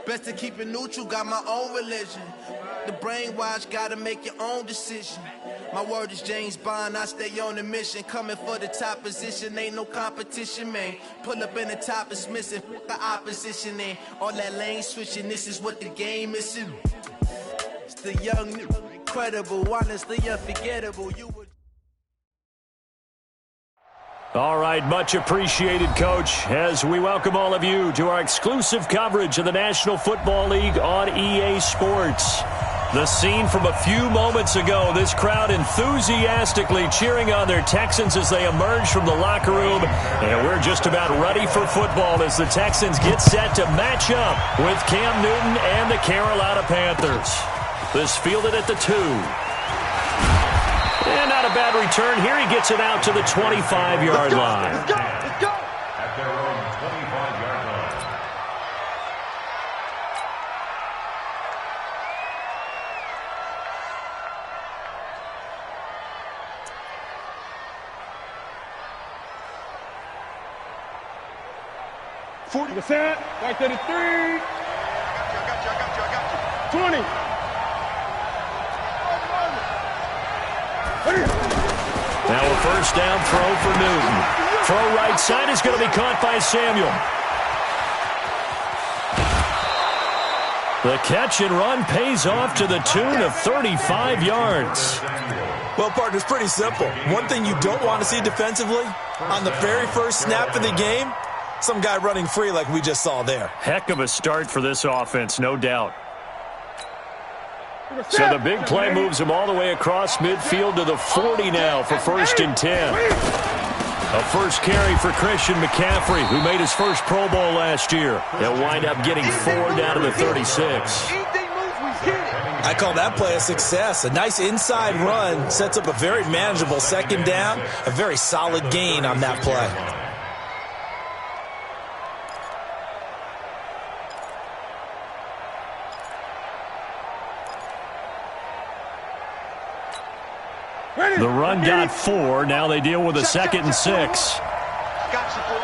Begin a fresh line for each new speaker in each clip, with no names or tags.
Best to keep it neutral, got my own religion. The brainwash, gotta make your own decision. My word is James Bond, I stay on the mission. Coming for the top position, ain't no competition, man. Pull up in the top, it's missing, the opposition, and all that lane switching, this is what the game is. It's the young, incredible, honestly unforgettable.
All right, much appreciated, Coach, as we welcome all of you to our exclusive coverage of the National Football League on EA Sports. The scene from a few moments ago, this crowd enthusiastically cheering on their Texans as they emerge from the locker room, and we're just about ready for football as the Texans get set to match up with Cam Newton and the Carolina Panthers. This fielded at the 2. And not a bad return. Here he gets it out to the 25-yard line.
Let's go. At their own 25-yard line.
%, right to the 3. I got you. 20.
Now a first down throw for Newton. Throw right side is going to be caught by Samuel. The catch and run pays off to the tune of 35 yards.
Well, partner, it's pretty simple. One thing you don't want to see defensively, on the very first snap of the game, some guy running free like we just saw there.
Heck of a start for this offense, no doubt. So the big play moves him all the way across midfield to the 40 now for 1st and 10. A first carry for Christian McCaffrey, who made his first Pro Bowl last year. He'll wind up getting 4 down to the 36.
I call that play a success. A nice inside run sets up a very manageable 2nd down, a very solid gain on that play.
The run got 4. Now they deal with a 2nd and 6.
I got you, boy.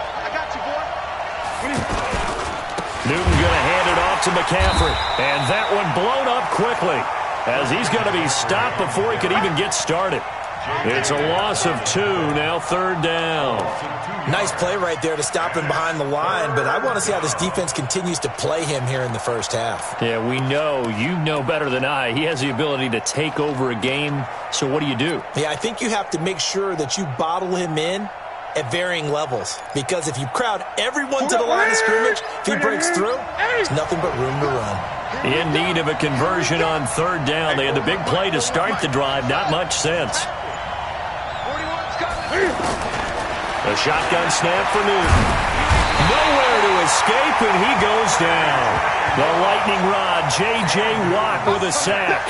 Newton going to hand it off to McCaffrey. And that one blown up quickly as he's going to be stopped before he could even get started. It's a loss of 2, now 3rd down.
Nice play right there to stop him behind the line, but I want to see how this defense continues to play him here in the first half.
Yeah, we know. You know better than I. He has the ability to take over a game, so what do?
Yeah, I think you have to make sure that you bottle him in at varying levels, because if you crowd everyone to the line of scrimmage, if he breaks through, there's nothing but room to run.
In need of a conversion on 3rd down. They had the big play to start the drive, not much sense. A shotgun snap for Newton. Nowhere to escape, and he goes down. The lightning rod, J.J. Watt with a sack.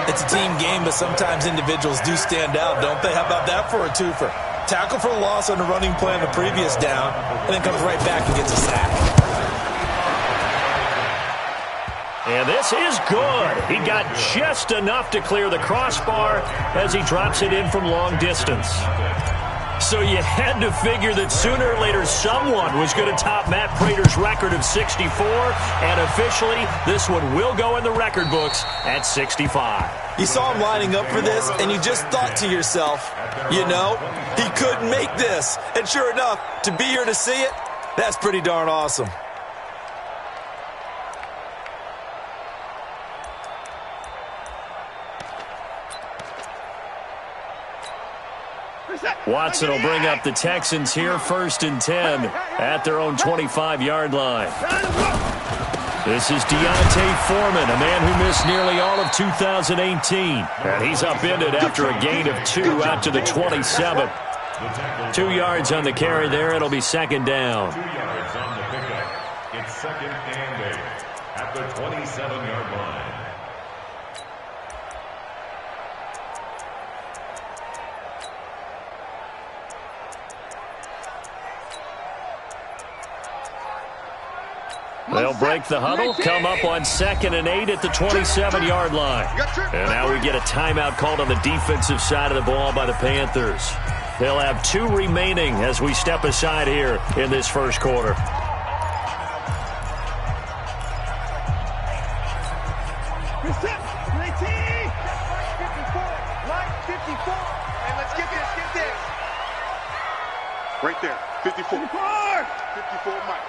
It's a team game, but sometimes individuals do stand out, don't they? How about that for a twofer? Tackle for a loss on the running play on the previous down, and then comes right back and gets a sack.
And this is good. He got just enough to clear the crossbar as he drops it in from long distance. So you had to figure that sooner or later someone was going to top Matt Prater's record of 64, and officially this one will go in the record books at 65.
You saw him lining up for this, and you just thought to yourself, you know, he could make this. And sure enough, to be here to see it, that's pretty darn awesome.
Watson will bring up the Texans here, 1st and 10 at their own 25-yard line. This is Deontay Foreman, a man who missed nearly all of 2018. And he's upended after a gain of 2 out to the 27. 2 yards on the carry there. It'll be 2nd down.
2 yards on the pickup. It's 2nd and 8 at the 27-yard line.
They'll break the huddle, come up on 2nd and 8 at the 27-yard line. And now we get a timeout called on the defensive side of the ball by the Panthers. They'll have 2 remaining as we step aside here in this first quarter.
And let's get this. Right there, 54. 54, Mike.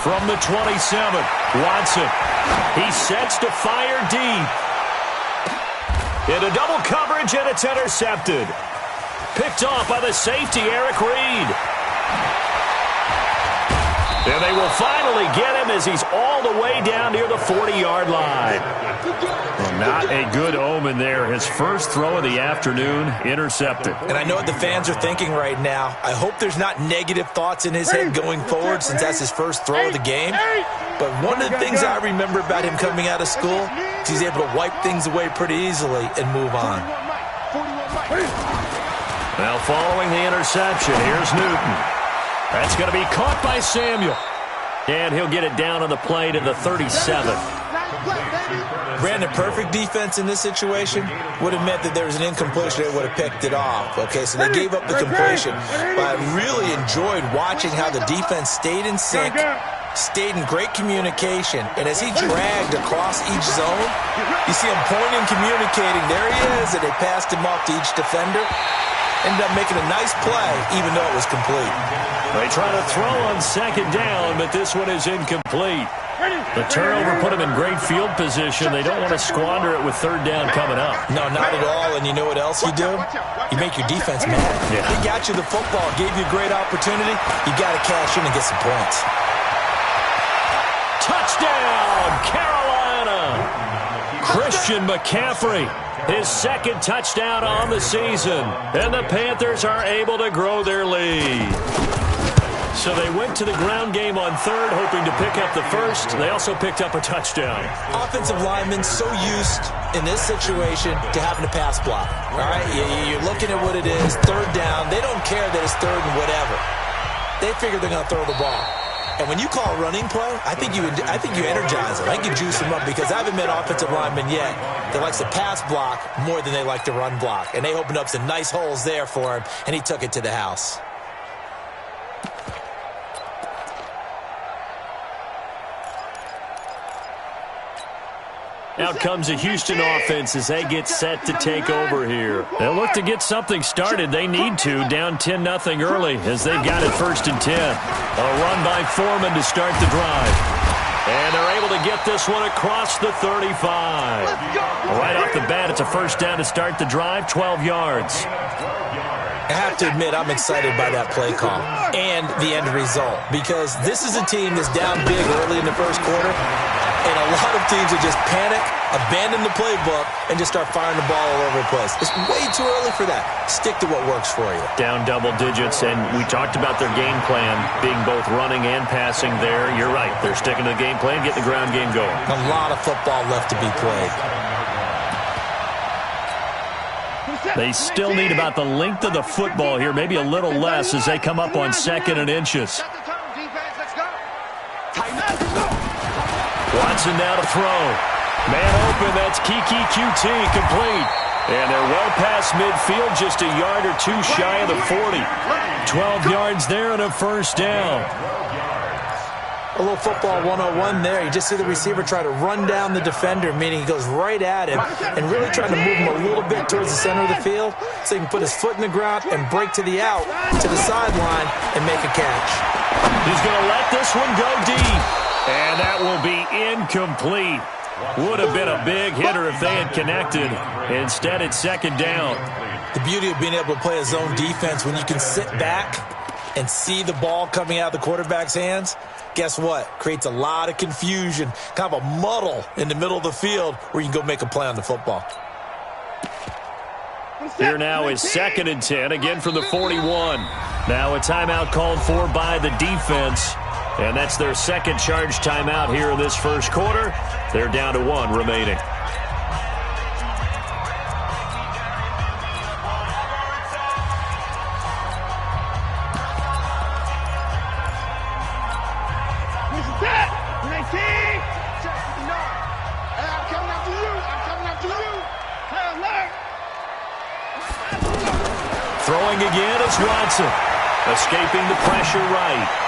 From the 27, Watson. He sets to fire deep. Into double coverage, and it's intercepted. Picked off by the safety, Eric Reed. And they will finally get him as he's all the way down near the 40-yard line. Well, not a good omen there. His first throw of the afternoon, intercepted.
And I know what the fans are thinking right now. I hope there's not negative thoughts in his head going forward since that's his first throw of the game. But one of the things I remember about him coming out of school is he's able to wipe things away pretty easily and move on.
Now following the interception, here's Newton. That's going to be caught by Samuel. And he'll get it down on the play to the 37.
Brandon, perfect defense in this situation would have meant that there was an incompletion that would have picked it off. Okay, so they gave up the completion. But I really enjoyed watching how the defense stayed in sync, stayed in great communication, and as he dragged across each zone, you see him pointing, communicating. There he is, and they passed him off to each defender. Ended up making a nice play, even though it was complete.
They try to throw on second down, but this one is incomplete. The turnover put them in great field position. They don't want to squander it with third down coming up.
No, not at all. And you know what else you do? You make your defense mad.
Yeah.
He got you the football, gave you a great opportunity. You got to cash in and get some points.
Touchdown, Carolina! Christian McCaffrey, his second touchdown on the season. And the Panthers are able to grow their lead. So they went to the ground game on third, hoping to pick up the first. They also picked up a touchdown.
Offensive linemen so used in this situation to having to pass block. All right, you're looking at what it is, third down. They don't care that it's third and whatever. They figure they're going to throw the ball. And when you call a running play, I think you energize them. I think you juice them up because I haven't met offensive linemen yet that likes to pass block more than they like to run block. And they opened up some nice holes there for him, and he took it to the house.
Out comes a Houston offense as they get set to take over here. They'll look to get something started. They need to, down 10-0 early as they've got it 1st and 10. A run by Foreman to start the drive. And they're able to get this one across the 35. Right off the bat, it's a first down to start the drive, 12 yards.
I have to admit, I'm excited by that play call and the end result because this is a team that's down big early in the first quarter, and a lot of teams will just panic, abandon the playbook, and just start firing the ball all over the place. It's way too early for that. Stick to what works for you.
Down double digits, and we talked about their game plan being both running and passing there. You're right. They're sticking to the game plan, getting the ground game going.
A lot of football left to be played.
They still need about the length of the football here, maybe a little less as they come up on 2nd and inches. Watson now to throw. Man open, that's Kiki QT, complete. And they're well past midfield, just a yard or two shy of the 40. 12 yards there and a first down.
A little football 101 there. You just see the receiver try to run down the defender, meaning he goes right at him and really trying to move him a little bit towards the center of the field so he can put his foot in the ground and break to the out, to the sideline, and make a catch.
He's going to let this one go deep. And that will be incomplete. Would have been a big hitter if they had connected. Instead, it's 2nd down.
The beauty of being able to play a zone defense when you can sit back and see the ball coming out of the quarterback's hands, guess what? Creates a lot of confusion, kind of a muddle in the middle of the field where you can go make a play on the football.
Here now is 2nd and 10, again from the 41. Now a timeout called for by the defense. And that's their second charge timeout here in this first quarter. They're down to 1 remaining. Throwing again is Watson. Escaping the pressure right.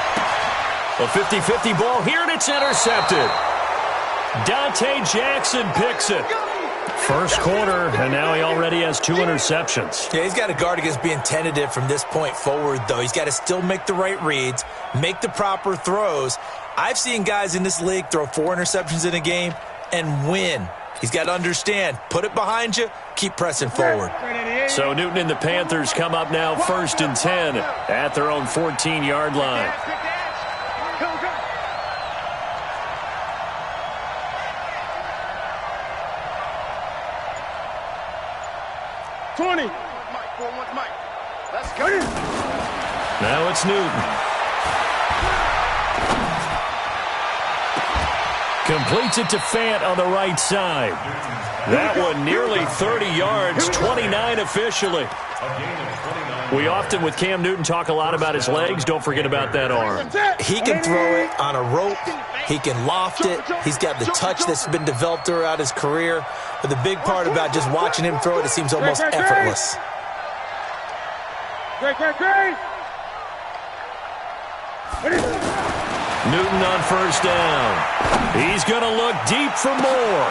A 50-50 ball here, and it's intercepted. Dante Jackson picks it. First quarter, and now he already has 2 interceptions.
Yeah, he's got to guard against being tentative from this point forward, though. He's got to still make the right reads, make the proper throws. I've seen guys in this league throw 4 interceptions in a game and win. He's got to understand, put it behind you, keep pressing forward.
So Newton and the Panthers come up now 1st and 10 at their own 14-yard line.
Let's go.
Now it's Newton. Completes it to Fant on the right side. That one nearly 30 yards, 29 officially. We often, with Cam Newton, talk a lot about his legs. Don't forget about that arm.
He can throw it on a rope. He can loft it. He's got the touch that's been developed throughout his career. But the big part about just watching him throw it, it seems almost effortless.
Newton on first down. He's going to look deep for more.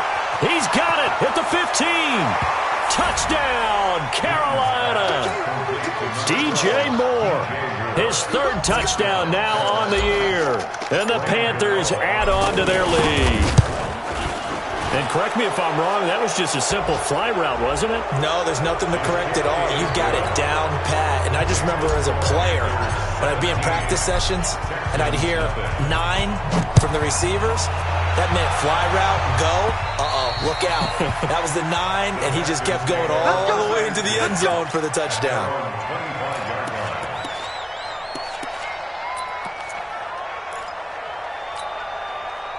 He's got it at the 15. Touchdown, Carolina. DJ Moore, his 3rd touchdown now on the year. And the Panthers add on to their lead. And correct me if I'm wrong, that was just a simple fly route, wasn't it?
No, there's nothing to correct at all. You got it down pat. And I just remember as a player, when I'd be in practice sessions, and I'd hear 9 from the receivers, that meant fly route, go, look out. That was the 9, and he just kept going all the way into the end zone for the touchdown.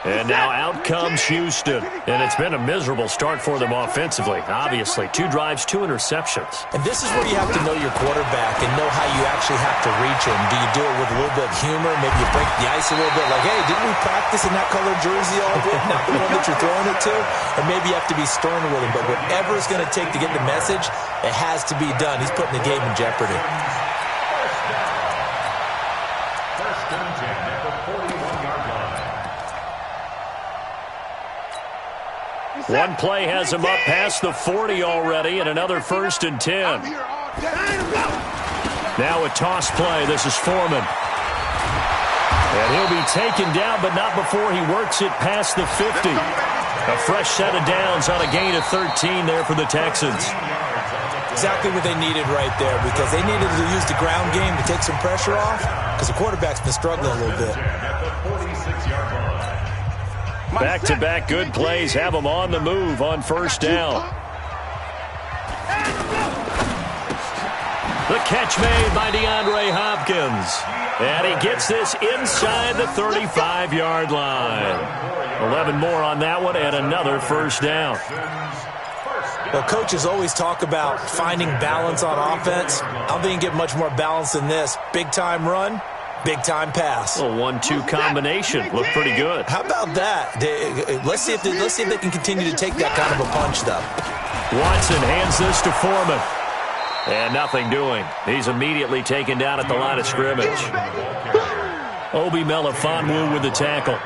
And now out comes Houston. And it's been a miserable start for them offensively. Obviously, 2 drives, 2 interceptions.
And this is where you have to know your quarterback and know how you actually have to reach him. Do you do it with a little bit of humor? Maybe you break the ice a little bit. Like, hey, didn't we practice in that color jersey all week? Not the one that you're throwing it to? Or maybe you have to be stern with him. But whatever it's going to take to get the message, it has to be done. He's putting the game in jeopardy.
First and 10 at the 41-yard line.
One play has him up past the 40 already, and another 1st and 10. Now a toss play. This is Foreman. And he'll be taken down, but not before he works it past the 50. A fresh set of downs on a gain of 13 there for the Texans.
Exactly what they needed right there, because they needed to use the ground game to take some pressure off, because the quarterback's been struggling a little bit.
Back-to-back good plays have him on the move on first down. The catch made by DeAndre Hopkins. And he gets this inside the 35-yard line. 11 more on that one and another first down.
Well, coaches always talk about finding balance on offense. I don't think you get much more balance than this. Big-time run, big-time pass.
A 1-2 combination. Looked pretty good.
How about that? Let's see if they can continue to take that kind of a punch, though.
Watson hands this to Foreman. And nothing doing. He's immediately taken down at the line of scrimmage. Obi Melifonwu with the tackle.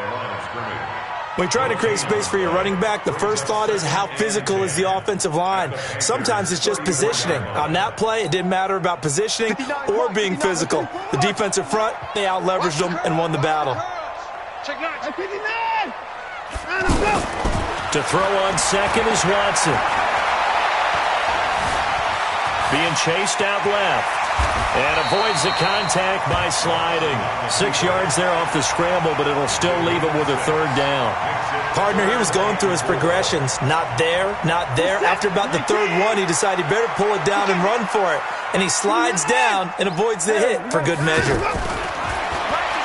When you try to create space for your running back, the first thought is how physical is the offensive line. Sometimes it's just positioning. On that play, it didn't matter about positioning or being physical. The defensive front, they out-leveraged them and won the battle.
To throw on second is Watson. Being chased out left. And avoids the contact by sliding. 6 yards there off the scramble, but it'll still leave him with a third down.
Partner, he was going through his progressions. Not there, not there. After about the third one, he decided he better pull it down and run for it. And he slides down and avoids the hit for good measure.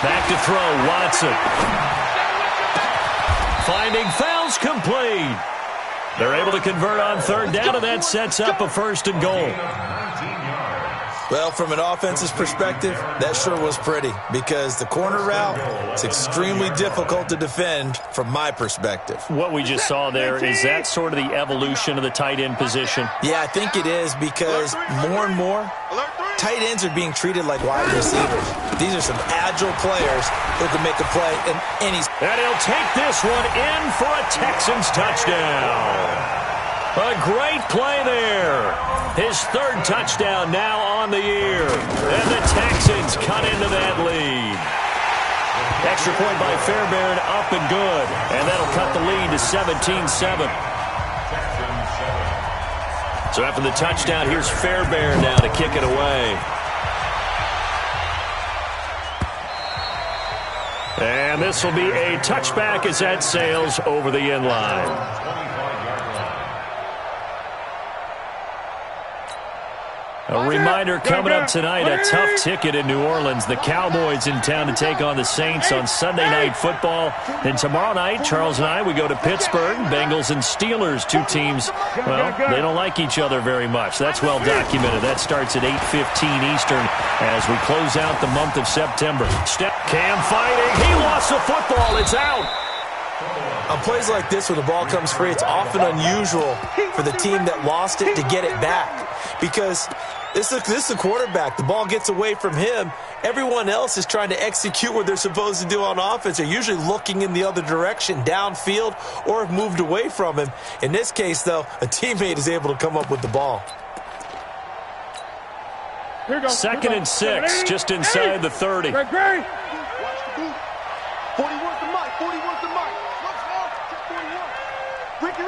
Back to throw, Watson. Finding fouls complete. They're able to convert on third down, and that sets up a first and goal.
Well, from an offensive perspective, that sure was pretty, because the corner route is extremely difficult to defend from my perspective.
What we just saw there, is that sort of the evolution of the tight end position?
Yeah, I think it is, because more and more, tight ends are being treated like wide receivers. These are some agile players who can make a play in any...
And he'll take this one in for a Texans touchdown. A great play there. His third touchdown now on the year. And the Texans cut into that lead. Extra point by Fairbairn, up and good. And that'll cut the lead to 17-7. So after the touchdown, here's Fairbairn now to kick it away. And this will be a touchback as that sails over the end line. A reminder coming up tonight, a tough ticket in New Orleans. The Cowboys in town to take on the Saints on Sunday Night Football. Then tomorrow night, Charles and I, we go to Pittsburgh. Bengals and Steelers, two teams, well, they don't like each other very much. That's well documented. That starts at 8:15 Eastern as we close out the month of September. Cam fighting. He lost the football. It's out.
On plays like this where the ball comes free, it's often unusual for the team that lost it to get it back. Because this is the quarterback. The ball gets away from him. Everyone else is trying to execute what they're supposed to do on offense. They're usually looking in the other direction, downfield, or have moved away from him. In this case, though, a teammate is able to come up with the ball.
2nd and 6, just inside the 30.
Watch the boot. 40 worth the mic. 40 worth the mic. Look, check 41. Ricky.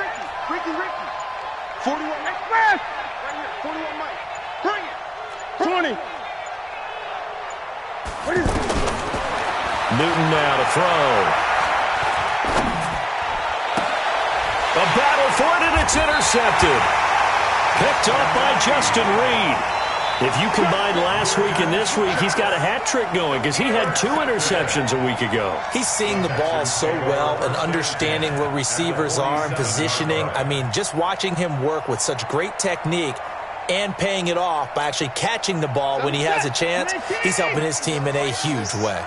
41. Next pass. Right here. 41 mic. Bring it. 20. What is it?
Newton now to throw. A battle for it, and it's intercepted. Picked up by Justin Reed. If you combine last week and this week, he's got a hat trick going because he had 2 interceptions a week ago.
He's seeing the ball so well and understanding where receivers are and positioning. I mean, just watching him work with such great technique and paying it off by actually catching the ball when he has a chance, he's helping his team in a huge way.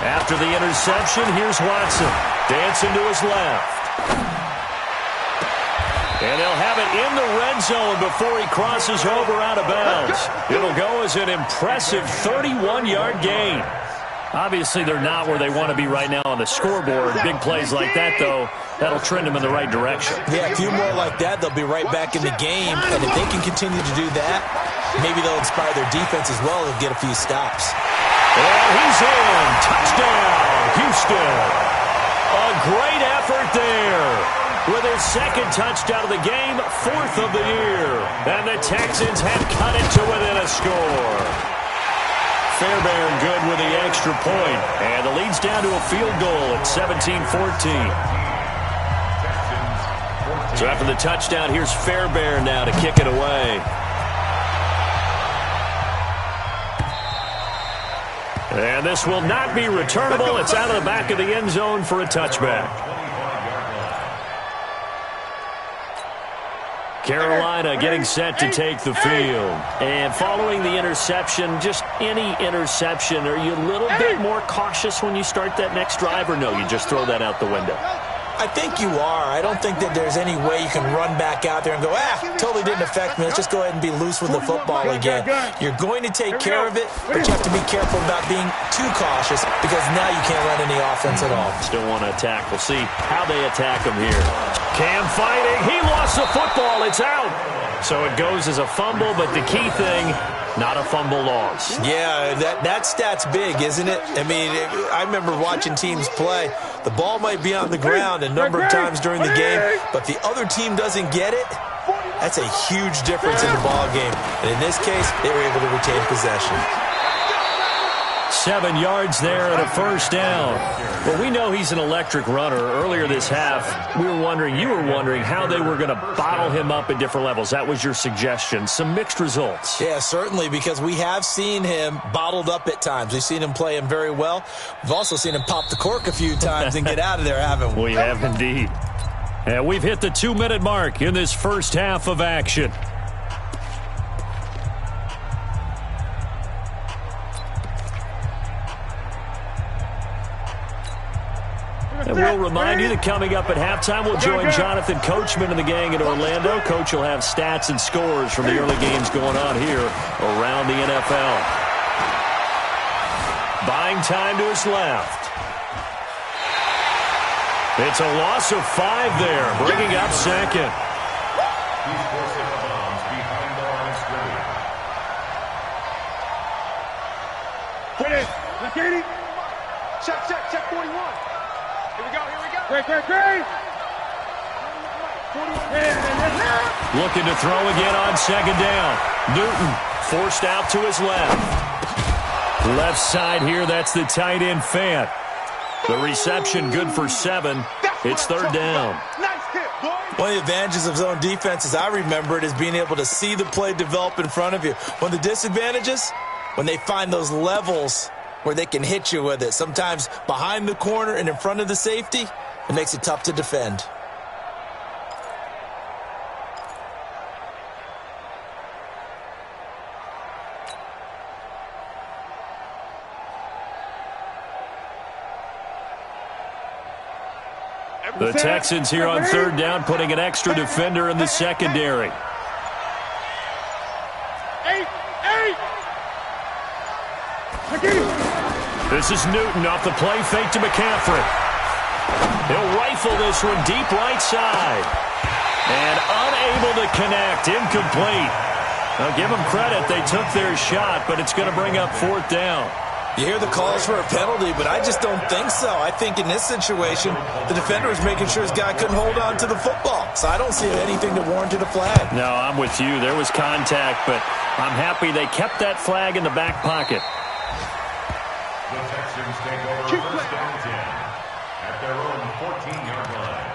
After the interception, here's Watson. Dancing to his left. And they'll have it in the red zone before he crosses over out of bounds. It'll go as an impressive 31-yard gain. Obviously, they're not where they want to be right now on the scoreboard. Big plays like that, though, that'll trend them in the right direction.
Yeah, a few more like that, they'll be right back in the game. And if they can continue to do that, maybe they'll inspire their defense as well and get a few stops.
And he's in. Touchdown, Houston. A great effort there. With his 2nd touchdown of the game, 4th of the year. And the Texans have cut it to within a score. Fairbairn good with the extra point. And the lead's down to a field goal at 17-14. So after the touchdown, here's Fairbairn now to kick it away. And this will not be returnable. It's out of the back of the end zone for a touchback. Carolina getting set to take the field. And following the interception, just any interception, are you a little bit more cautious when you start that next drive, or no, you just throw that out the window?
I think you are. I don't think that there's any way you can run back out there and go, totally didn't affect me. Let's just go ahead and be loose with the football again. You're going to take care of it, but you have to be careful about being too cautious because now you can't run any offense at all.
Still want to attack. We'll see how they attack him here. Cam fighting. He lost the football. It's out. So it goes as a fumble, but the key thing, not a fumble loss.
Yeah, that stat's big, isn't it? I mean, I remember watching teams play. The ball might be on the ground a number of times during the game, but the other team doesn't get it. That's a huge difference in the ball game. And in this case, they were able to retain possession.
7 yards there and a first down. Well, we know he's an electric runner. Earlier this half, you were wondering how they were going to bottle him up at different levels. That was your suggestion. Some mixed results.
Yeah, certainly, because we have seen him bottled up at times. We've seen him play him very well. We've also seen him pop the cork a few times and get out of there, haven't we?
We have indeed. And we've hit the 2-minute mark in this first half of action. And we'll remind you that coming up at halftime, we'll join Jonathan Coachman and the gang in Orlando. Coach will have stats and scores from the early games going on here around the NFL. Buying time to his left. It's a loss of 5 there, bringing up second.
He's forcing the bombs behind the line of scrimmage.
Finish. Katie. Check 41. Here we go. Great.
Looking to throw again on second down. Newton forced out to his left. Left side here, that's the tight end Fant. The reception good for 7. It's third down.
One of the advantages of zone defense, as I remember it, is being able to see the play develop in front of you. One of the disadvantages, when they find those levels where they can hit you with it. Sometimes behind the corner and in front of the safety, it makes it tough to defend.
The Texans here on third down, putting an extra defender in the secondary. This is Newton off the play fake to McCaffrey. He'll rifle this one deep right side. And unable to connect, incomplete. Now give them credit, they took their shot, but it's going to bring up fourth down.
You hear the calls for a penalty, but I just don't think so. I think in this situation, the defender was making sure his guy couldn't hold on to the football. So I don't see anything that warranted a flag.
No, I'm with you. There was contact, but I'm happy they kept that flag in the back pocket.
The Texans take over first down 10 at their own 14-yard line.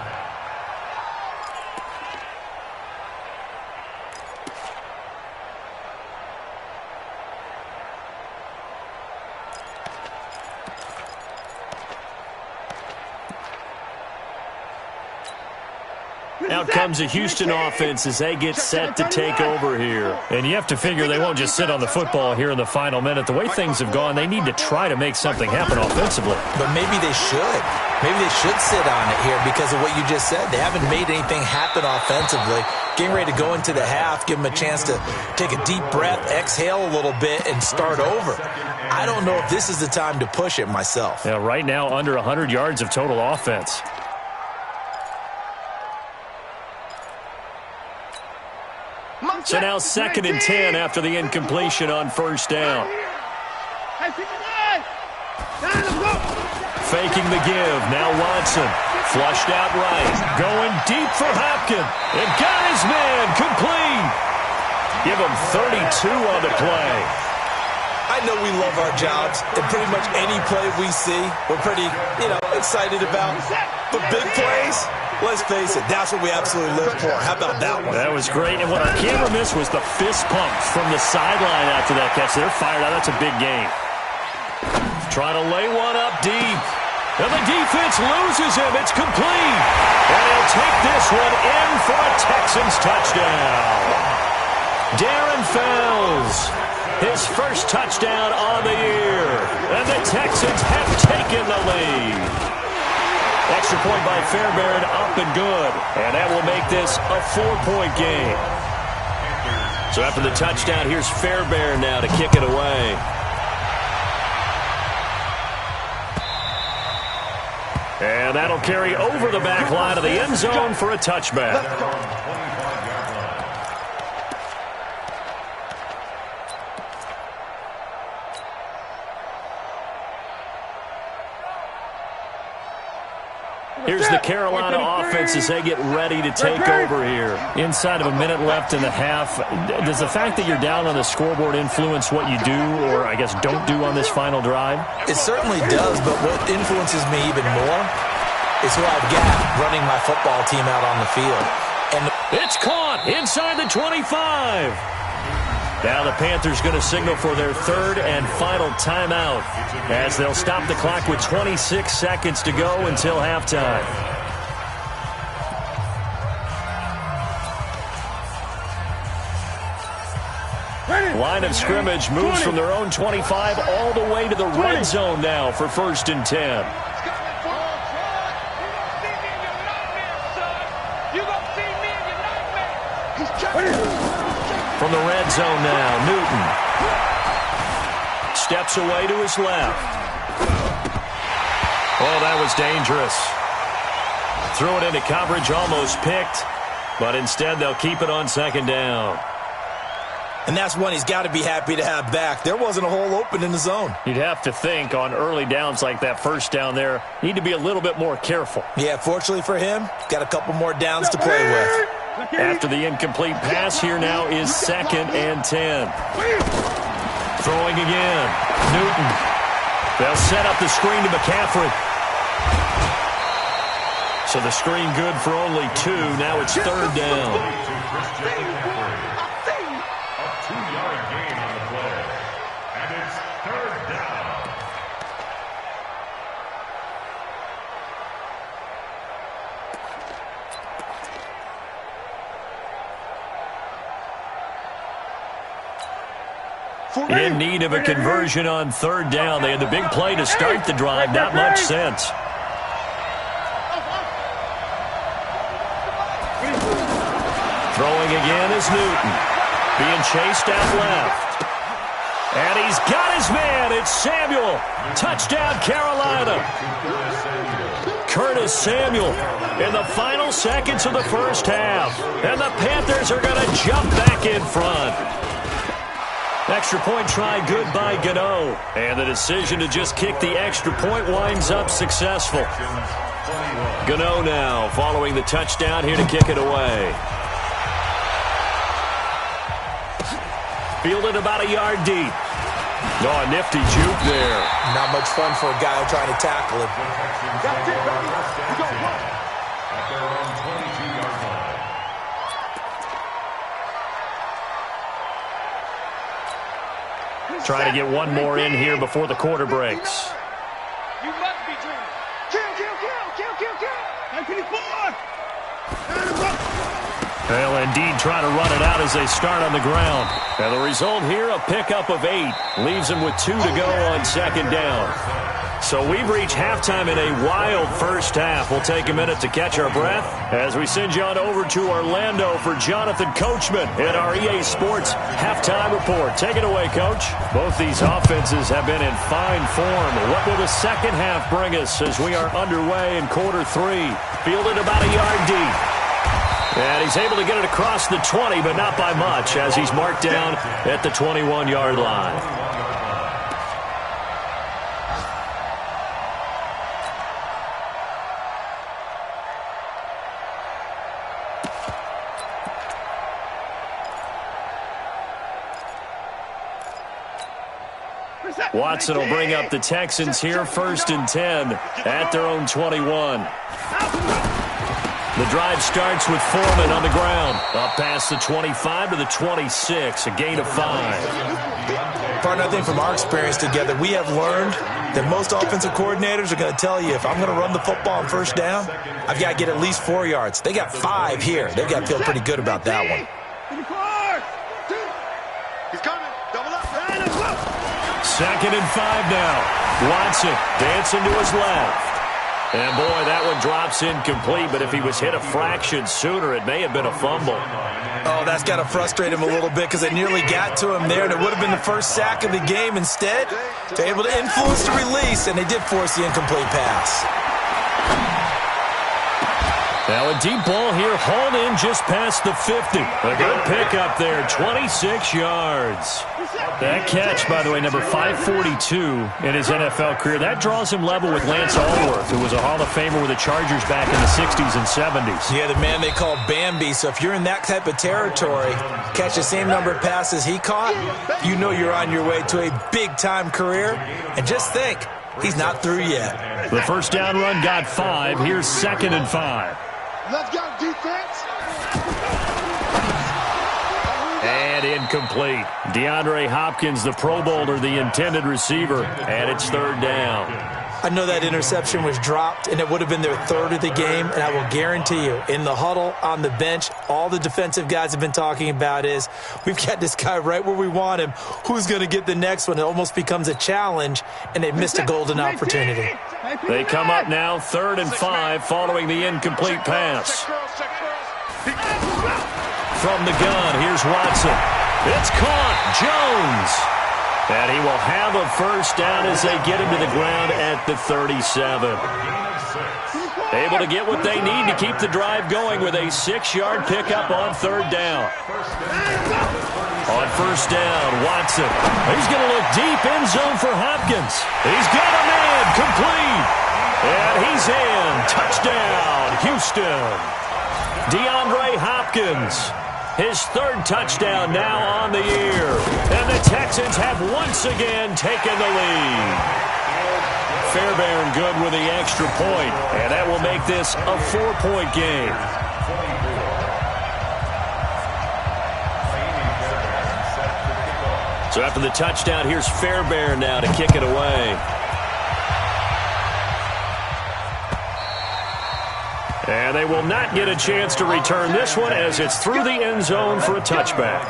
Out comes a Houston offense as they get set to take over here. And you have to figure they won't just sit on the football here in the final minute. The way things have gone, they need to try to make something happen offensively.
But maybe they should. Maybe they should sit on it here because of what you just said. They haven't made anything happen offensively. Getting ready to go into the half, give them a chance to take a deep breath, exhale a little bit, and start over. I don't know if this is the time to push it myself.
Yeah, right now under 100 yards of total offense. So now 2nd and 10 after the incompletion on first down. Faking the give. Now Watson. Flushed out right. Going deep for Hopkins. And got his man. Complete. Give him 32 on the play.
I know we love our jobs, and pretty much any play we see, we're pretty, excited about. But big plays, let's face it, that's what we absolutely live for. How about that one?
That was great, and what our camera missed was the fist pumps from the sideline after that catch. They're fired out. That's a big game. Trying to lay one up deep. And the defense loses him. It's complete. And he'll take this one in for a Texans touchdown. Darren Fells. His first touchdown on the year. And the Texans have taken the lead. Extra point by Fairbairn, up and good. And that will make this a 4-point game. So after the touchdown, here's Fairbairn now to kick it away. And that'll carry over the back line of the end zone for a touchback. Here's the Carolina offense as they get ready to take over here. Inside of a minute left in the half, does the fact that you're down on the scoreboard influence what you do or, I guess, don't do on this final drive?
It certainly does, but what influences me even more is who I've got running my football team out on the field. And
it's caught inside the 25. Now the Panthers going to signal for their third and final timeout as they'll stop the clock with 26 seconds to go until halftime. Line of scrimmage moves from their own 25 all the way to the red zone now for 1st and 10. from the red zone now. Newton steps away to his left. Oh, that was dangerous. Threw it into coverage, almost picked, but instead they'll keep it on second down.
And that's one he's got to be happy to have back. There wasn't a hole open in the zone.
You'd have to think on early downs like that first down there, need to be a little bit more careful.
Yeah, fortunately for him, got a couple more downs to play with.
After the incomplete pass, here now is 2nd and 10. Throwing again. Newton. They'll set up the screen to McCaffrey. So the screen good for only 2. Now it's 3rd down.
A 2-yard gain on the play. And it's 3rd down.
In need of a conversion on 3rd down. They had the big play to start the drive. Not much sense. Throwing again is Newton. Being chased out left. And he's got his man. It's Samuel. Touchdown, Carolina. Curtis Samuel in the final seconds of the first half. And the Panthers are going to jump back in front. Extra point try good by Gano. And the decision to just kick the extra point winds up successful. Gano now following the touchdown here to kick it away. Fielded about a yard deep. Oh, a nifty juke there.
Not much fun for a guy trying to tackle him.
That's it, baby. You go, run.
At their own 22-yard line.
Trying to get one more in here before the quarter breaks.
You must be dreaming. Kill. 924.
They'll indeed try to run it out as they start on the ground. And the result here, a pickup of 8. Leaves them with 2 to go on 2nd down. So we've reached halftime in a wild first half. We'll take a minute to catch our breath as we send you on over to Orlando for Jonathan Coachman in our EA Sports Halftime Report. Take it away, Coach. Both these offenses have been in fine form. What will the second half bring us as we are underway in quarter 3? Fielded about a yard deep. And he's able to get it across the 20, but not by much, as he's marked down at the 21-yard line. Watson will bring up the Texans here, 1st and 10 at their own 21. The drive starts with Foreman on the ground. Up past the 25 to the 26, a gain of 5.
Partner, I think from our experience together, we have learned that most offensive coordinators are going to tell you, if I'm going to run the football on 1st down, I've got to get at least 4 yards. They got 5 here. They've got to feel pretty good about that one.
He's coming. Double up.
2nd and 5 now. Watson dancing to his left. And, boy, that one drops incomplete, but if he was hit a fraction sooner, it may have been a fumble.
Oh, that's got to frustrate him a little bit because they nearly got to him there, and it would have been the first sack of the game. Instead, they're able to influence the release, and they did force the incomplete pass.
Now a deep ball here, hauled in just past the 50. A good pickup there, 26 yards. That catch, by the way, number 542 in his NFL career. That draws him level with Lance Allworth, who was a Hall of Famer with the Chargers back in the 60s and 70s.
Yeah, the man they call Bambi. So if you're in that type of territory, catch the same number of passes he caught, you know you're on your way to a big-time career. And just think, he's not through yet.
The first down run got 5. Here's 2nd and 5.
Let's go, defense.
And incomplete. DeAndre Hopkins, the Pro Bowler, the intended receiver, and it's 3rd down.
I know that interception was dropped, and it would have been their 3rd of the game, and I will guarantee you, in the huddle, on the bench, all the defensive guys have been talking about is, we've got this guy right where we want him. Who's going to get the next one? It almost becomes a challenge, and they missed a golden opportunity.
They come up now, 3rd and 5, following the incomplete pass. From the gun, here's Watson. It's caught. Jones. And he will have a first down as they get him to the ground at the 37. Able to get what they need to keep the drive going with a 6-yard pickup on third down. On first down, Watson. He's going to look deep in zone for Hopkins. He's got a man complete. And he's in. Touchdown, Houston. DeAndre Hopkins. His third touchdown now on the year. And the Texans have once again taken the lead. Fairbairn good with the extra point. And that will make this a 4-point game. So after the touchdown, here's Fairbairn now to kick it away. And they will not get a chance to return this one as it's through the end zone for a touchback.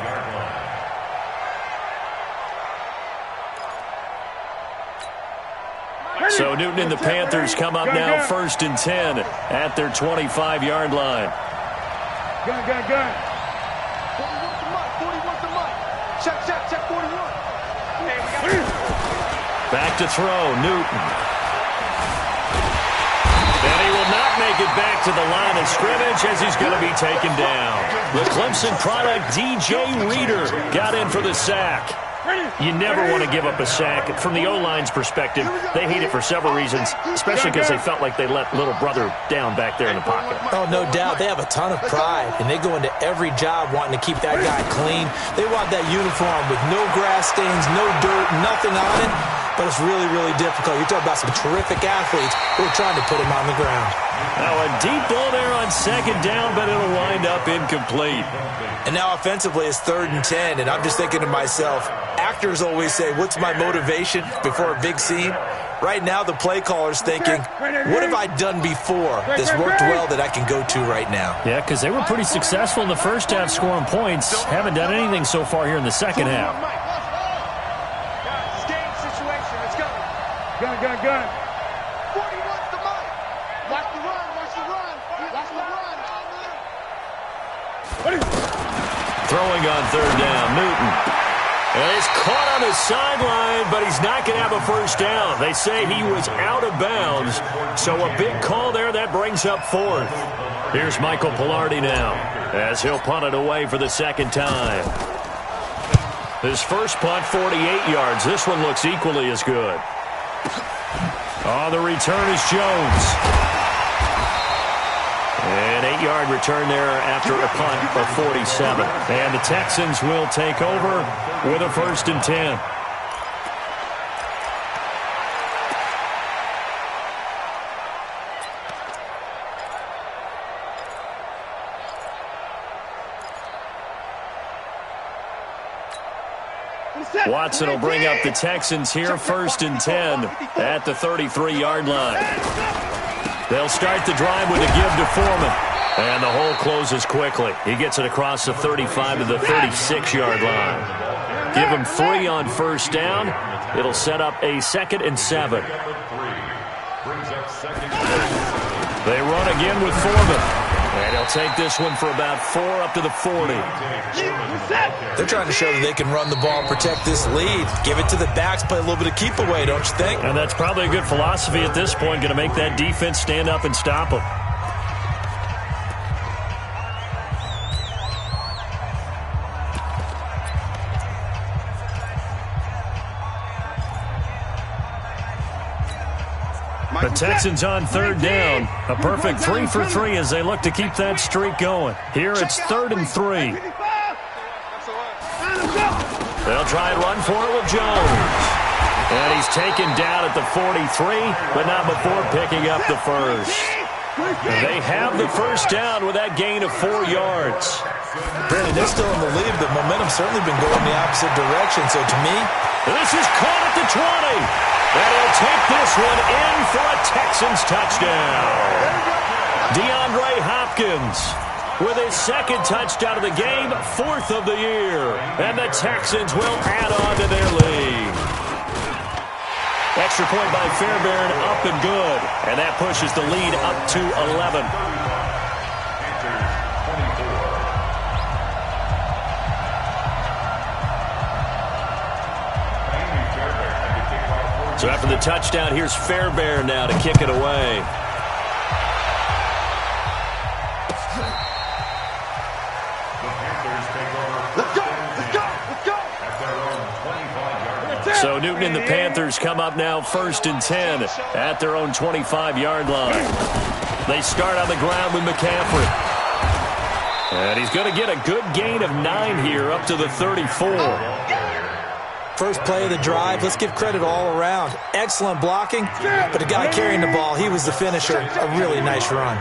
So Newton and the Panthers come up now 1st and 10 at their 25-yard line.
Gun. 41's the mark. 41's the mark. Check 41.
Back to throw, Newton. And he will not make it back to the line of scrimmage as he's going to be taken down. The Clemson product, DJ Reader, got in for the sack. You never want to give up a sack. From the O-line's perspective, they hate it for several reasons, especially because they felt like they let little brother down back there in the pocket.
Oh, no doubt. They have a ton of pride, and they go into every job wanting to keep that guy clean. They want that uniform with no grass stains, no dirt, nothing on it. But it's really, really difficult. You're talking about some terrific athletes who are trying to put him on the ground.
Now a deep ball there on second down, but it'll wind up incomplete.
And now offensively it's 3rd and 10, and I'm just thinking to myself, actors always say, what's my motivation before a big scene? Right now the play caller's thinking, what have I done before that's worked well that I can go to right now?
Yeah, because they were pretty successful in the first half scoring points. Haven't done anything so far here in the second half.
Gun. 41's the mark. Watch the run.
Throwing on third down, Newton. And he's caught on the sideline, but he's not going to have a first down. They say he was out of bounds, so a big call there that brings up 4th. Here's Michael Pilardi now as he'll punt it away for the second time. His first punt, 48 yards. This one looks equally as good. On the return is Jones. An 8-yard return there after a punt of 47. And the Texans will take over with a 1st and 10. Watson will bring up the Texans here, 1st and 10 at the 33-yard line. They'll start the drive with a give to Foreman. And the hole closes quickly. He gets it across the 35 to the 36-yard line. Give him 3 on first down. It'll set up a 2nd and 7. They run again with Foreman. And he'll take this one for about 4 up to the 40.
They're trying to show that they can run the ball, protect this lead. Give it to the backs, play a little bit of keep away, don't you think?
And that's probably a good philosophy at this point, going to make that defense stand up and stop them. The Texans on third down. A perfect 3 for 3 as they look to keep that streak going. Here it's 3rd and 3. They'll try and run for it with Jones. And he's taken down at the 43, but not before picking up the first. And they have the first down with that gain of 4 yards.
Brandon, they're still in the lead, but momentum's certainly been going the opposite direction. So to me,
this is caught at the 20. And he'll take this one in for a Texans touchdown. DeAndre Hopkins with his 2nd touchdown of the game, 4th of the year. And the Texans will add on to their lead. Extra point by Fairbairn, up and good. And that pushes the lead up to 11. So after the touchdown, here's Fairbairn now to kick it away. So Newton and the Panthers come up now 1st and 10 at their own 25-yard line. They start on the ground with McCaffrey. And he's going to get a good gain of 9 here up to the 34.
First play of the drive, let's give credit all around. Excellent blocking, but the guy carrying the ball, he was the finisher. A really nice run.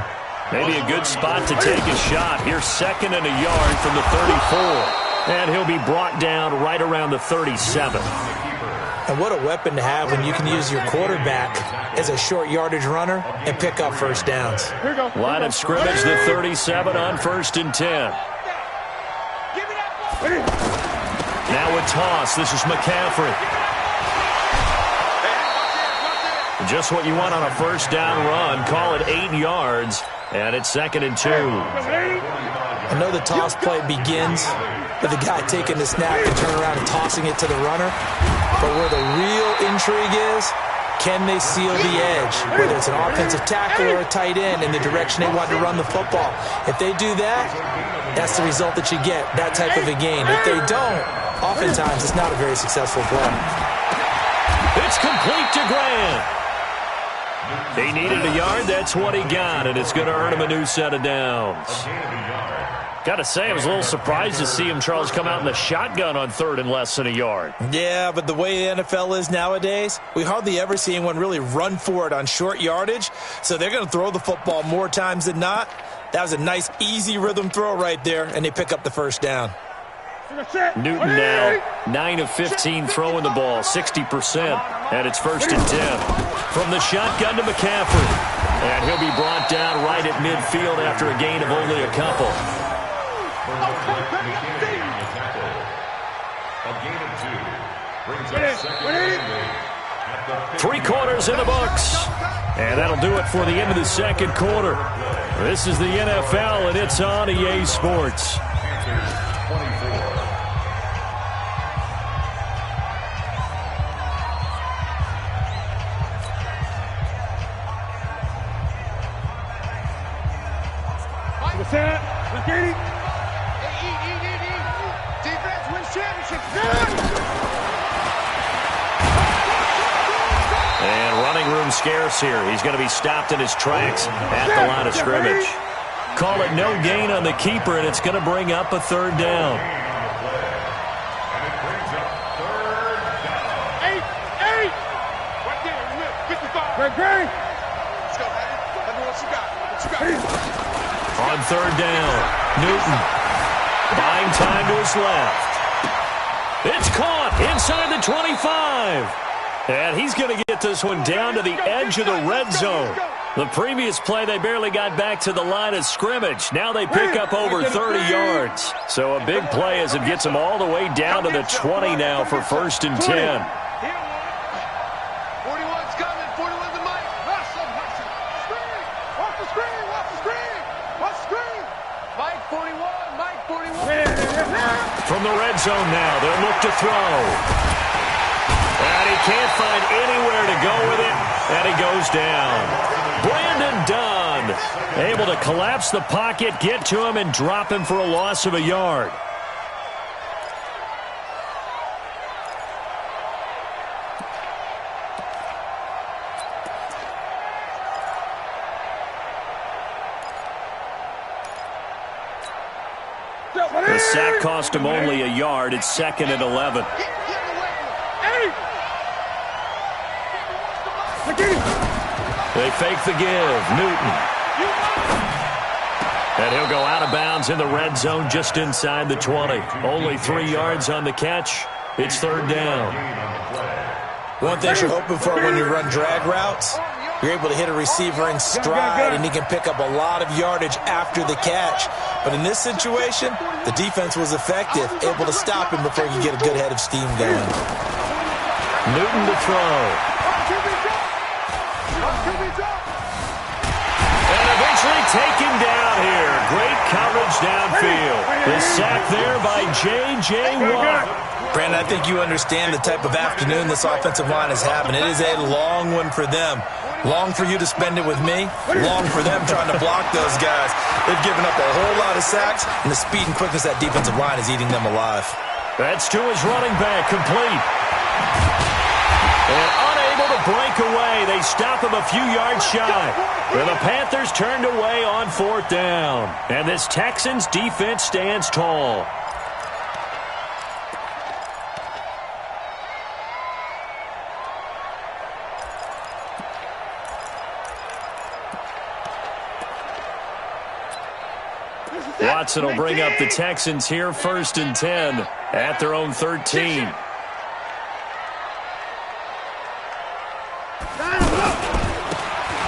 Maybe a good spot to take a shot. Here's 2nd and a yard from the 34. And he'll be brought down right around the 37.
And what a weapon to have when you can use your quarterback as a short yardage runner and pick up first downs.
Line of scrimmage, the 37 on 1st and 10. Now a toss. This is McCaffrey. Just what you want on a first down run. Call it 8 yards. And it's 2nd and 2.
I know the toss play begins with the guy taking the snap and turning around and tossing it to the runner. But where the real intrigue is, can they seal the edge? Whether it's an offensive tackle or a tight end in the direction they want to run the football. If they do that, that's the result that you get, that type of a gain. If they don't, oftentimes it's not a very successful play.
It's complete to Grant. He needed a yard. That's what he got, and it's going to earn him a new set of downs. Got to say, I was a little surprised to see him, Charles, come out in the shotgun on 3rd and less than a yard.
Yeah, but the way the NFL is nowadays, we hardly ever see anyone really run for it on short yardage, so they're going to throw the football more times than not. That was a nice, easy rhythm throw right there, and they pick up the first down.
Newton now 9 of 15 throwing the ball, 60%, and it's 1st and 10. From the shotgun to McCaffrey, and he'll be brought down right at midfield after a gain of only a couple.
A gain of 2 brings up 2nd.
3 quarters in the books, and that'll do it for the end of the 2nd quarter. This is the NFL, and it's on EA Sports.
Defense wins championships.
And running room scarce here. He's going to be stopped in his tracks at the line of scrimmage. Call it no gain on the keeper, and it's going to bring up a 3rd down.
Eight. Right there, 55. Great. Let's go, man. Let me know what you got.
On 3rd down, Newton buying time to his left. It's caught inside the 25. And he's going to get this one down to the edge of the red zone. The previous play, they barely got back to the line of scrimmage. Now they pick up over 30 yards. So a big play as it gets them all the way down to the 20 now for 1st and 10.
41's coming. 41's the mic. Screen. Watch the screen. Mike 41.
From the red zone now, they'll look to throw. And he can't find anywhere to go with it, and he goes down. Brandon Dunn able to collapse the pocket, get to him, and drop him for a loss of a yard. The sack cost him only a yard. It's 2nd and 11. They fake the give. Newton. And he'll go out of bounds in the red zone just inside the 20. Only 3 yards on the catch. It's 3rd down.
One thing you're hoping for when you run drag routes, you're able to hit a receiver in stride, and he can pick up a lot of yardage after the catch. But in this situation, the defense was effective, able to stop him before he could get a good head of steam going.
Newton to throw. And eventually taken down here. Great coverage downfield. The sack there by J.J. Watt.
Brandon, I think you understand the type of afternoon this offensive line is having. It is a long one for them. Long for you to spend it with me. Long for them trying to block those guys. They've given up a whole lot of sacks, and the speed and quickness of that defensive line is eating them alive.
That's to his running back, complete. And unable to break away. They stop him a few yards shy. And the Panthers turned away on 4th down. And this Texans defense stands tall. Watson will bring up the Texans here, 1st and 10 at their own 13.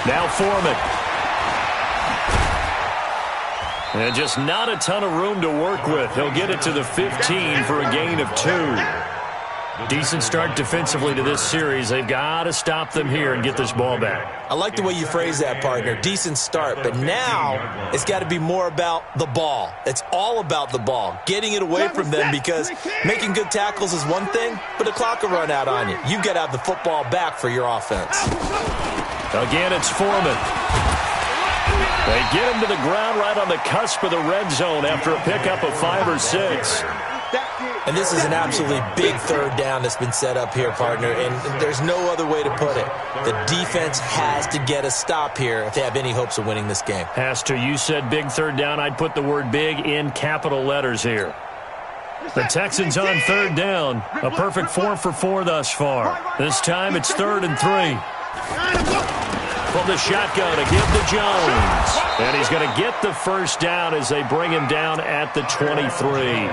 Now Foreman. And just not a ton of room to work with. He'll get it to the 15 for a gain of 2. Decent start defensively to this series. They've got to stop them here and get this ball back.
I like the way you phrase that, partner. Decent start. But now it's got to be more about the ball. It's all about the ball. Getting it away from them, because making good tackles is one thing, but the clock will run out on you. You've got to have the football back for your offense.
Again, it's Foreman. They get him to the ground right on the cusp of the red zone after a pickup of 5 or 6.
And this is an absolutely big 3rd down that's been set up here, partner, and there's no other way to put it. The defense has to get a stop here if they have any hopes of winning this game.
Has to. You said big 3rd down. I'd put the word big in capital letters here. The Texans on 3rd down. A perfect 4 for 4 thus far. This time it's 3rd and 3. From the shotgun to give to Jones. And he's going to get the 1st down as they bring him down at the 23.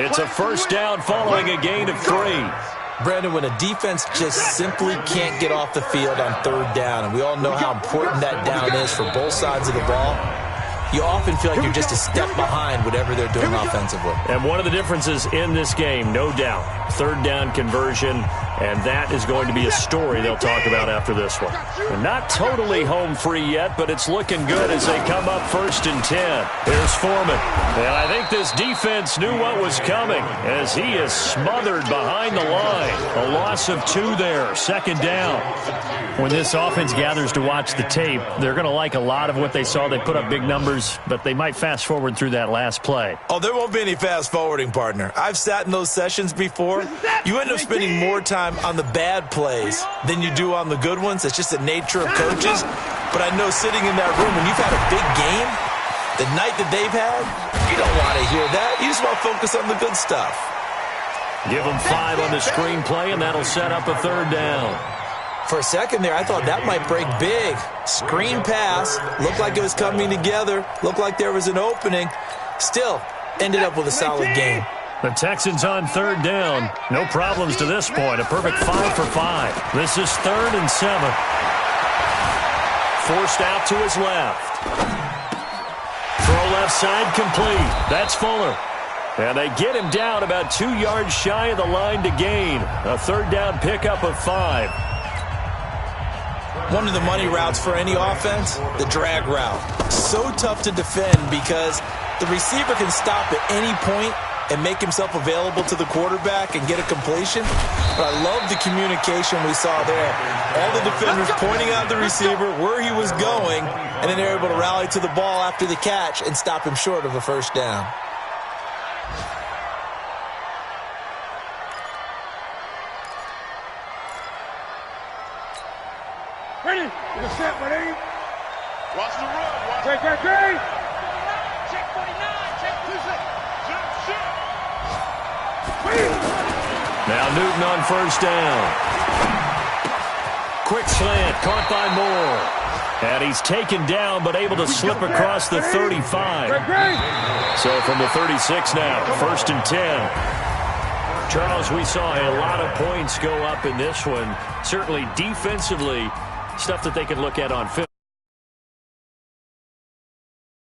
It's a 1st down following a gain of 3.
Brandon, when a defense just simply can't get off the field on 3rd down, and we all know how important that down is for both sides of the ball, you often feel like you're just a step behind whatever they're doing offensively.
And one of the differences in this game, no doubt, 3rd down conversion, and that is going to be a story they'll talk about after this one. They're not totally home free yet, but it's looking good as they come up 1st and 10. Here's Foreman. And I think this defense knew what was coming as he is smothered behind the line. A loss of 2 there, 2nd down. When this offense gathers to watch the tape, they're going to like a lot of what they saw. They put up big numbers, but they might fast forward through that last play.
Oh, there won't be any fast forwarding, partner. I've sat in those sessions before. You end up spending more time on the bad plays than you do on the good ones. It's just the nature of coaches. But I know sitting in that room, when you've had a big game, the night that they've had, you don't want to hear that. You just want to focus on the good stuff.
Give them 5 on the screenplay, and that'll set up a 3rd down.
For a second there, I thought that might break big. Screen pass. Looked like it was coming together. Looked like there was an opening. Still, ended up with a solid game.
The Texans on 3rd down. No problems to this point. A perfect 5 for 5. This is 3rd and 7. Forced out to his left. Throw left side complete. That's Fuller. And they get him down about 2 yards shy of the line to gain. A 3rd down pickup of 5.
One of the money routes for any offense, the drag route. So tough to defend because the receiver can stop at any point and make himself available to the quarterback and get a completion. But I love the communication we saw there. All the defenders pointing out the receiver, where he was going, and then they're able to rally to the ball after the catch and stop him short of a 1st down.
Ready? You're set, buddy. Watch the run. Take. Check 49. Check 26.
Now Newton on 1st down. Quick slant, caught by Moore. And he's taken down, but able to slip across the 35. So from the 36 now, 1st and 10. Charles, we saw a lot of points go up in this one. Certainly defensively, stuff that they can look at on film.